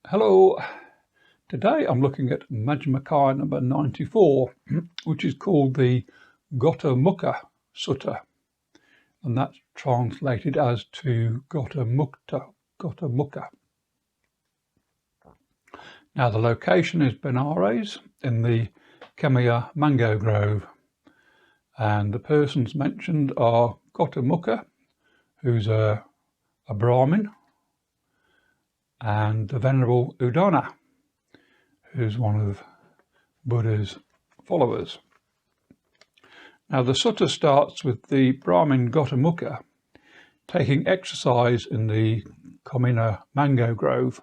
Hello, today I'm looking at Majjhima number 94, which is called the Ghotamukha Sutta, and that's translated as to Ghotamukha. Now the location is Benares in the Kemaya mango grove, and the persons mentioned are Ghotamukha, who's a Brahmin, and the Venerable Udana, who's one of Buddha's followers. Now the sutta starts with the Brahmin Ghotamukha taking exercise in the Kemaya mango grove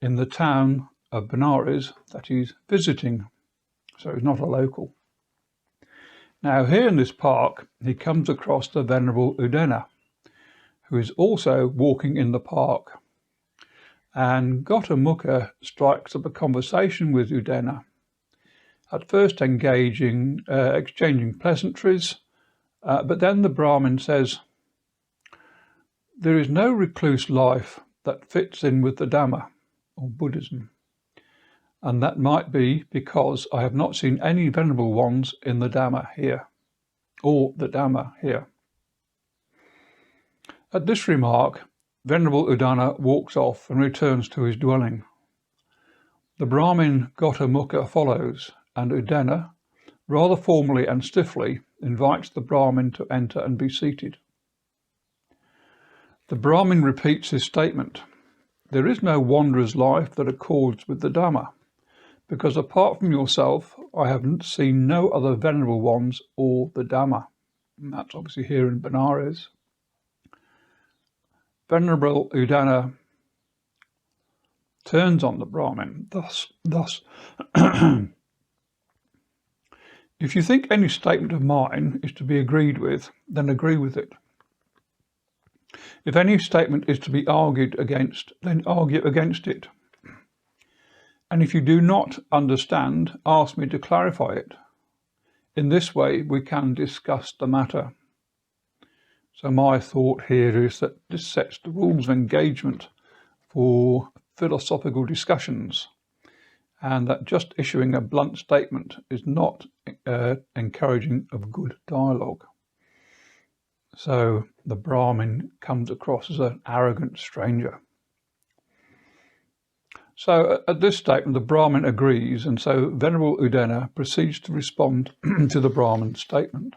in the town of Benares that he's visiting, so he's not a local. Now here in this park he comes across the Venerable Udana, who is also walking in the park, and Ghotamukha strikes up a conversation with Udana, at first exchanging pleasantries, but then the Brahmin says, "There is no recluse life that fits in with the Dhamma, or Buddhism, and that might be because I have not seen any venerable ones in the Dhamma here, or the Dhamma here." At this remark, Venerable Udana walks off and returns to his dwelling. The Brahmin Ghotamukha follows, and Udana, rather formally and stiffly, invites the Brahmin to enter and be seated. The Brahmin repeats his statement, "There is no wanderer's life that accords with the Dhamma, because apart from yourself, I have seen no other venerable ones or the Dhamma." And that's obviously here in Benares. Venerable Udana turns on the Brahmin, thus, "If you think any statement of mine is to be agreed with, then agree with it. If any statement is to be argued against, then argue against it. And if you do not understand, ask me to clarify it. In this way, we can discuss the matter." So my thought here is that this sets the rules of engagement for philosophical discussions, and that just issuing a blunt statement is not encouraging of good dialogue. So the Brahmin comes across as an arrogant stranger. So at this statement, the Brahmin agrees, and so Venerable Udana proceeds to respond to the Brahmin's statement.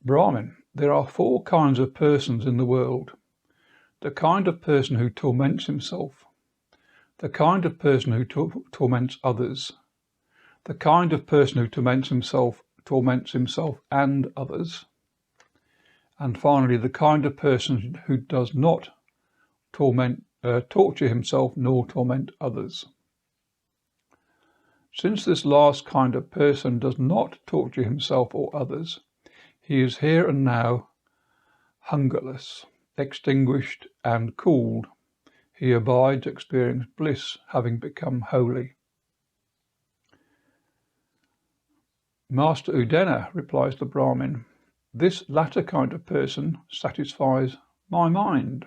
"Brahmin, there are 4 kinds of persons in the world. The kind of person who torments himself, the kind of person who torments others, the kind of person who torments himself and others, and finally the kind of person who does not torture himself nor torment others. Since this last kind of person does not torture himself or others, he is here and now hungerless, extinguished and cooled. He abides experiencing bliss, having become holy." "Master Udana," replies the Brahmin, "this latter kind of person satisfies my mind."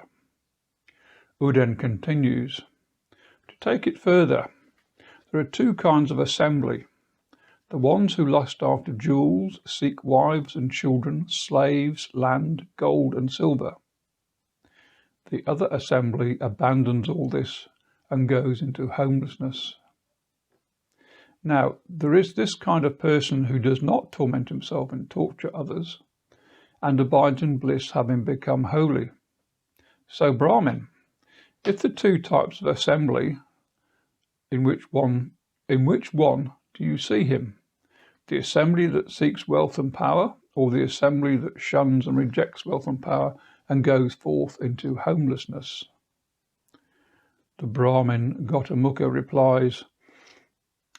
Udana continues, "To take it further, there are 2 kinds of assembly. The ones who lust after jewels, seek wives and children, slaves, land, gold and silver. The other assembly abandons all this and goes into homelessness. Now, there is this kind of person who does not torment himself and torture others, and abides in bliss, having become holy. So, Brahmin, if the 2 types of assembly, in which one do you see him? The assembly that seeks wealth and power, or the assembly that shuns and rejects wealth and power and goes forth into homelessness?" The Brahmin Ghotamukha replies,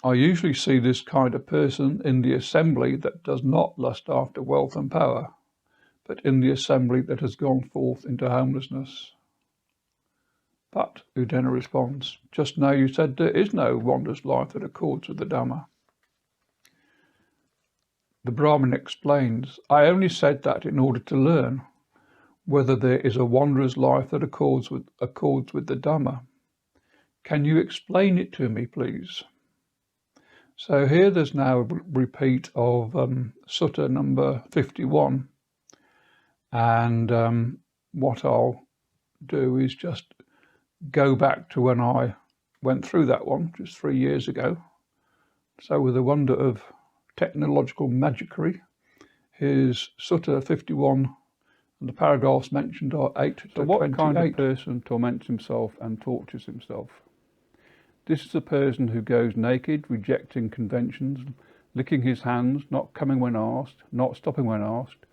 "I usually see this kind of person in the assembly that does not lust after wealth and power, but in the assembly that has gone forth into homelessness." "But," Udana responds, "just now you said there is no wanderer's life that accords with the Dhamma." The Brahmin explains, "I only said that in order to learn whether there is a wanderer's life that accords with the Dhamma. Can you explain it to me, please? So here there's now a repeat of Sutta number 51, and what I'll do is just go back to when I went through that one just 3 years ago. So with the wonder of technological magicry, here's Sutta 51, and the paragraphs mentioned are 8 to 28. So what kind of person torments himself and tortures himself? This is a person who goes naked, rejecting conventions, licking his hands, not coming when asked, not stopping when asked,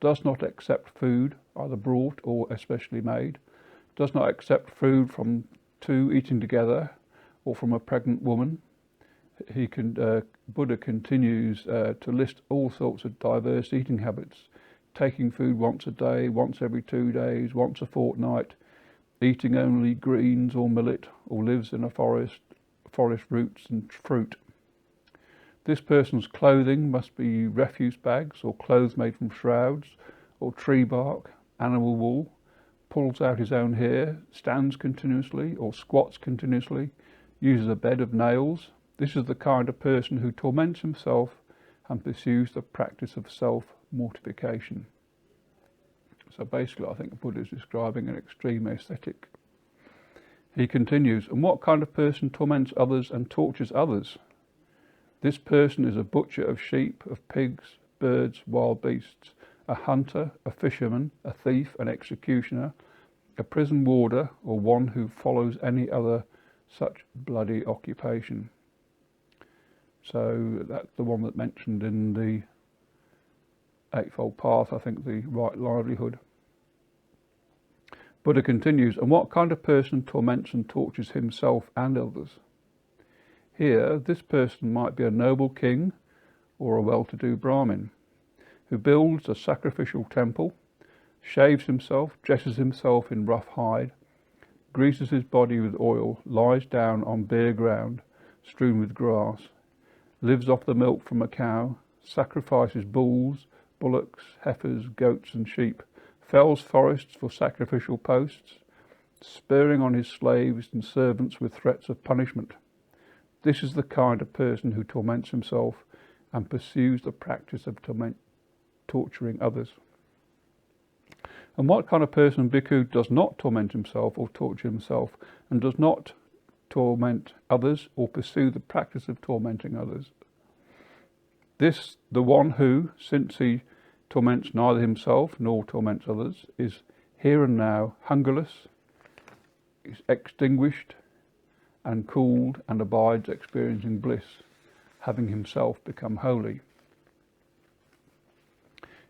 does not accept food, either brought or especially made, does not accept food from two eating together or from a pregnant woman. Buddha continues to list all sorts of diverse eating habits, taking food once a day, once every 2 days, once a fortnight, eating only greens or millet, or lives in a forest roots and fruit. This person's clothing must be refuse bags or clothes made from shrouds or tree bark, animal wool, pulls out his own hair, stands continuously or squats continuously, uses a bed of nails. This is the kind of person who torments himself and pursues the practice of self-mortification. So basically, I think the Buddha is describing an extreme ascetic. He continues, and what kind of person torments others and tortures others? This person is a butcher of sheep, of pigs, birds, wild beasts, a hunter, a fisherman, a thief, an executioner, a prison warder, or one who follows any other such bloody occupation. So that's the one that mentioned in the Eightfold Path, I think, the right livelihood. Buddha continues, and what kind of person torments and tortures himself and others? Here, this person might be a noble king or a well-to-do Brahmin who builds a sacrificial temple, shaves himself, dresses himself in rough hide, greases his body with oil, lies down on bare ground strewn with grass, lives off the milk from a cow, sacrifices bulls, bullocks, heifers, goats and sheep, fells forests for sacrificial posts, spurring on his slaves and servants with threats of punishment. This is the kind of person who torments himself and pursues the practice of torturing others. And what kind of person, bhikkhu, does not torment himself or torture himself and does not torment others or pursue the practice of tormenting others? This, the one who, since he torments neither himself nor torments others, is here and now hungerless, is extinguished and cooled, and abides experiencing bliss, having himself become holy.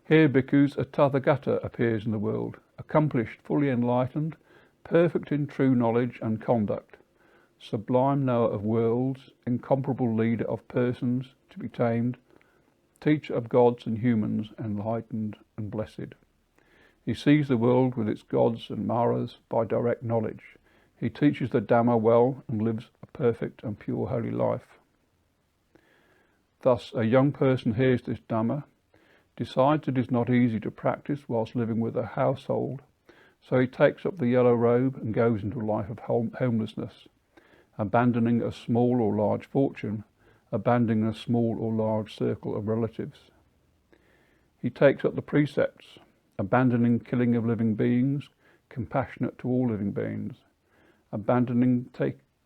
Here, bhikkhus, a Tathagata appears in the world, accomplished, fully enlightened, perfect in true knowledge and conduct, sublime knower of worlds, incomparable leader of persons to be tamed, teacher of gods and humans, enlightened and blessed. He sees the world with its gods and maras by direct knowledge. He teaches the Dhamma well and lives a perfect and pure holy life. Thus, a young person hears this Dhamma, decides it is not easy to practice whilst living with a household, so he takes up the yellow robe and goes into a life of homelessness, abandoning a small or large fortune, abandoning a small or large circle of relatives. He takes up the precepts, abandoning killing of living beings, compassionate to all living beings, abandoning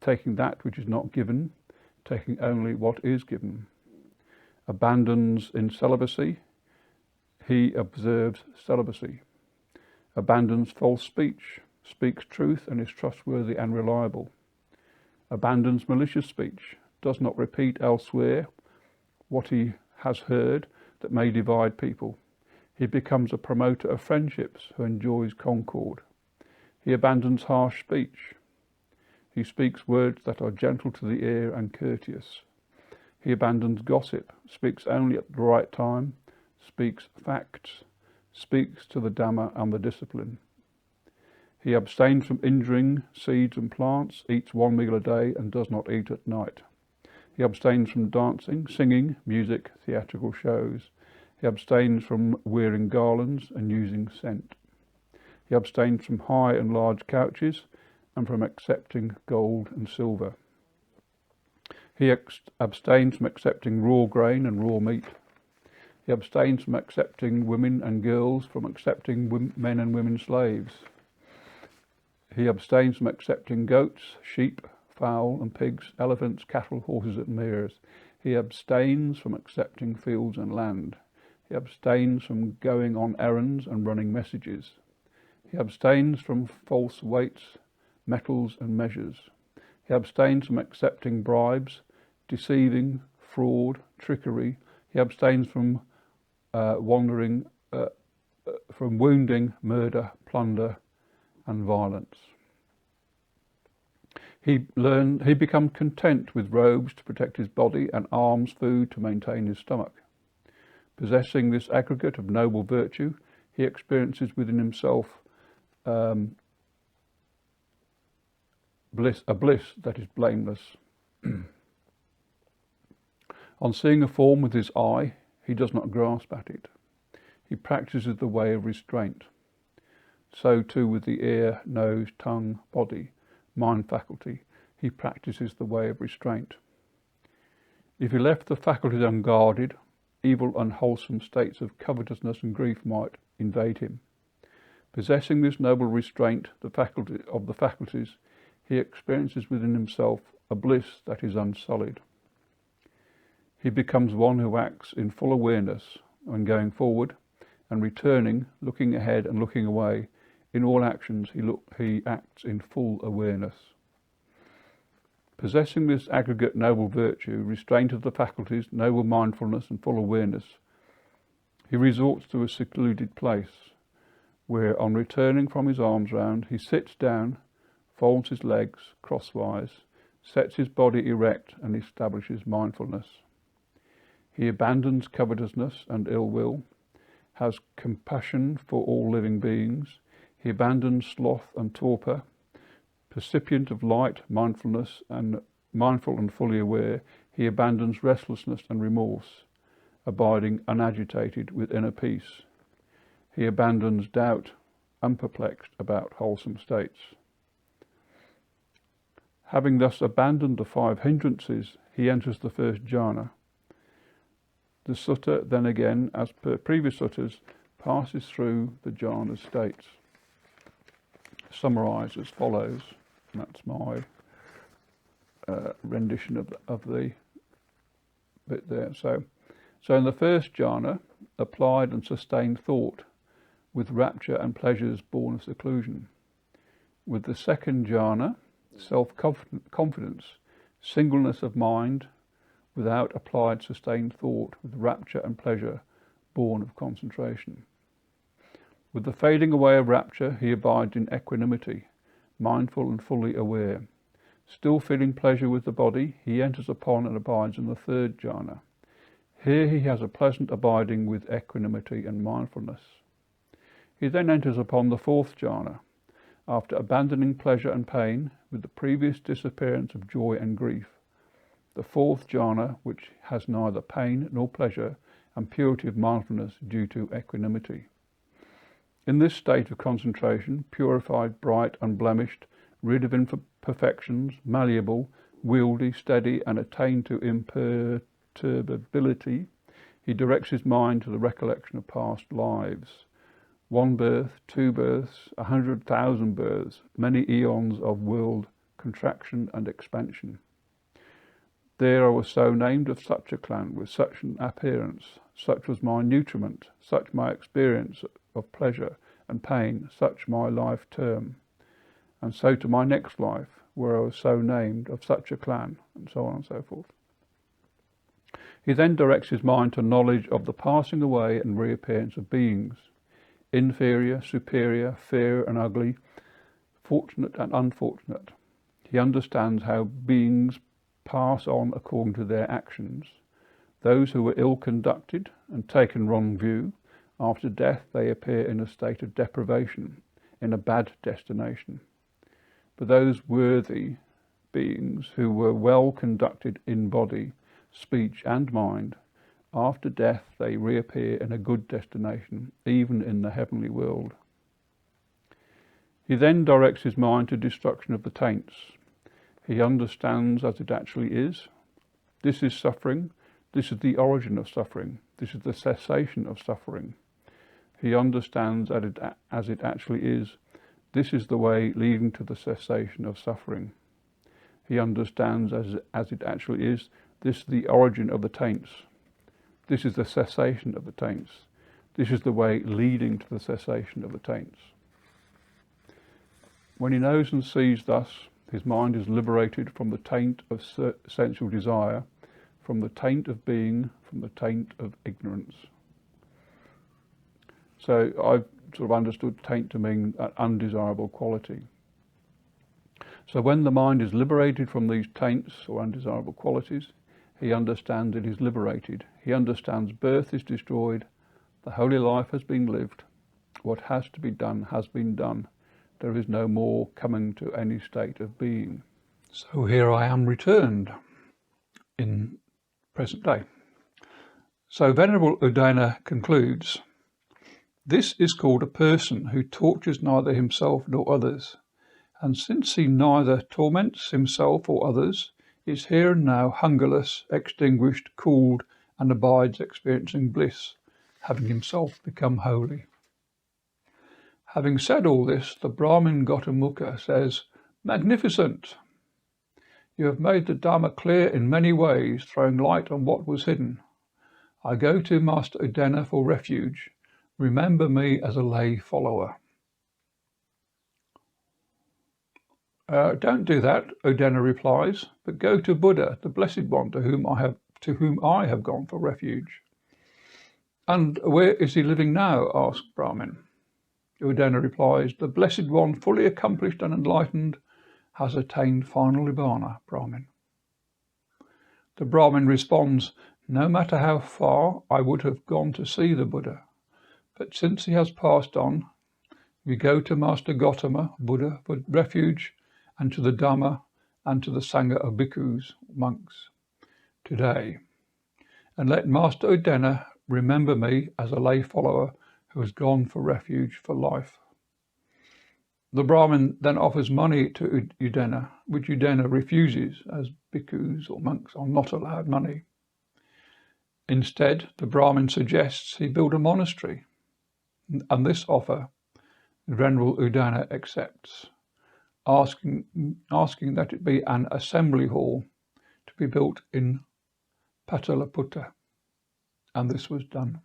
taking that which is not given, taking only what is given. Abandons in celibacy, he observes celibacy. Abandons false speech, speaks truth and is trustworthy and reliable. Abandons malicious speech, does not repeat elsewhere what he has heard that may divide people. He becomes a promoter of friendships who enjoys concord. He abandons harsh speech. He speaks words that are gentle to the ear and courteous. He abandons gossip, speaks only at the right time, speaks facts, speaks to the Dhamma and the discipline. He abstains from injuring seeds and plants, eats 1 meal a day and does not eat at night. He abstains from dancing, singing, music, theatrical shows. He abstains from wearing garlands and using scent. He abstains from high and large couches and from accepting gold and silver. He abstains from accepting raw grain and raw meat. He abstains from accepting women and girls, from accepting men and women slaves. He abstains from accepting goats, sheep, fowl and pigs, elephants, cattle, horses and mares. He abstains from accepting fields and land. He abstains from going on errands and running messages. He abstains from false weights, metals and measures. He abstains from accepting bribes, deceiving, fraud, trickery. He abstains from wounding, murder, plunder and violence. He becomes content with robes to protect his body and alms food to maintain his stomach. Possessing this aggregate of noble virtue, he experiences within himself a bliss that is blameless. On seeing a form with his eye, he does not grasp at it. He practices the way of restraint. So too with the ear, nose, tongue, body, mind faculty, he practices the way of restraint. If he left the faculties unguarded, evil, unwholesome states of covetousness and grief might invade him. Possessing this noble restraint, the faculties, he experiences within himself a bliss that is unsullied. He becomes one who acts in full awareness when going forward and returning, looking ahead and looking away. In all actions, he acts in full awareness. Possessing this aggregate noble virtue, restraint of the faculties, noble mindfulness and full awareness, he resorts to a secluded place, where on returning from his alms round, he sits down, folds his legs crosswise, sets his body erect and establishes mindfulness. He abandons covetousness and ill will, has compassion for all living beings. He abandons sloth and torpor. Percipient of light, mindfulness and mindful and fully aware, he abandons restlessness and remorse, abiding unagitated with inner peace. He abandons doubt, unperplexed about wholesome states. Having thus abandoned the 5 hindrances, he enters the first jhana. The sutta then again, as per previous suttas, passes through the jhana states. Summarised as follows, and that's my rendition of the bit there. So in the first jhana, applied and sustained thought with rapture and pleasures born of seclusion. With the second jhana, self-confidence, singleness of mind, without applied sustained thought, with rapture and pleasure born of concentration. With the fading away of rapture, he abides in equanimity, mindful and fully aware. Still feeling pleasure with the body, he enters upon and abides in the third jhana. Here he has a pleasant abiding with equanimity and mindfulness. He then enters upon the fourth jhana. After abandoning pleasure and pain, with the previous disappearance of joy and grief, the fourth jhana, which has neither pain nor pleasure, and purity of mindfulness due to equanimity. In this state of concentration, purified, bright, unblemished, rid of imperfections, malleable, wieldy, steady, and attained to imperturbability, he directs his mind to the recollection of past lives. 1 birth, 2 births, 100,000 births, many eons of world contraction and expansion. There I was so named of such a clan, with such an appearance, such was my nutriment, such my experience of pleasure and pain, such my life term. And so to my next life, where I was so named of such a clan, and so on and so forth. He then directs his mind to knowledge of the passing away and reappearance of beings, inferior, superior, fair and ugly, fortunate and unfortunate. He understands how beings pass on according to their actions. Those who were ill conducted and taken wrong view, after death they appear in a state of deprivation, in a bad destination. But those worthy beings who were well conducted in body, speech and mind, after death they reappear in a good destination, even in the heavenly world. He then directs his mind to destruction of the taints. He understands as it actually is. This is suffering. This is the origin of suffering. This is the cessation of suffering. He understands as it actually is. This is the way leading to the cessation of suffering. He understands as it actually is. This is the origin of the taints. This is the cessation of the taints. This is the way leading to the cessation of the taints. When he knows and sees thus, his mind is liberated from the taint of sensual desire, from the taint of being, from the taint of ignorance. So I've sort of understood taint to mean an undesirable quality. So when the mind is liberated from these taints or undesirable qualities, he understands it is liberated. He understands birth is destroyed, the holy life has been lived, what has to be done has been done. There is no more coming to any state of being. So here I am returned in present day. So Venerable Udana concludes, this is called a person who tortures neither himself nor others, and since he neither torments himself or others, is here and now hungerless, extinguished, cooled, and abides experiencing bliss, having himself become holy. Having said all this, the Brahmin Ghotamukha says, magnificent! You have made the Dhamma clear in many ways, throwing light on what was hidden. I go to Master Udana for refuge. Remember me as a lay follower. Don't do that, Udana replies, but go to Buddha, the Blessed One, to whom I have gone for refuge. And where is he living now? Asked Brahmin. Udana replies, the Blessed One, fully accomplished and enlightened, has attained final nibbana, Brahmin. The Brahmin responds, no matter how far I would have gone to see the Buddha, but since he has passed on, we go to Master Gautama, Buddha, for refuge, and to the Dhamma, and to the Sangha of bhikkhus, monks, today. And let Master Udana remember me as a lay follower who has gone for refuge for life. The Brahmin then offers money to Udana, which Udana refuses, as bhikkhus or monks are not allowed money. Instead, the Brahmin suggests he build a monastery, and this offer Venerable Udana accepts, asking that it be an assembly hall to be built in Patalaputta, and this was done.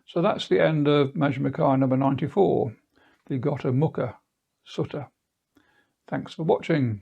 So that's the end of Majjhima number 94, the Ghotamukha Sutta. Thanks for watching.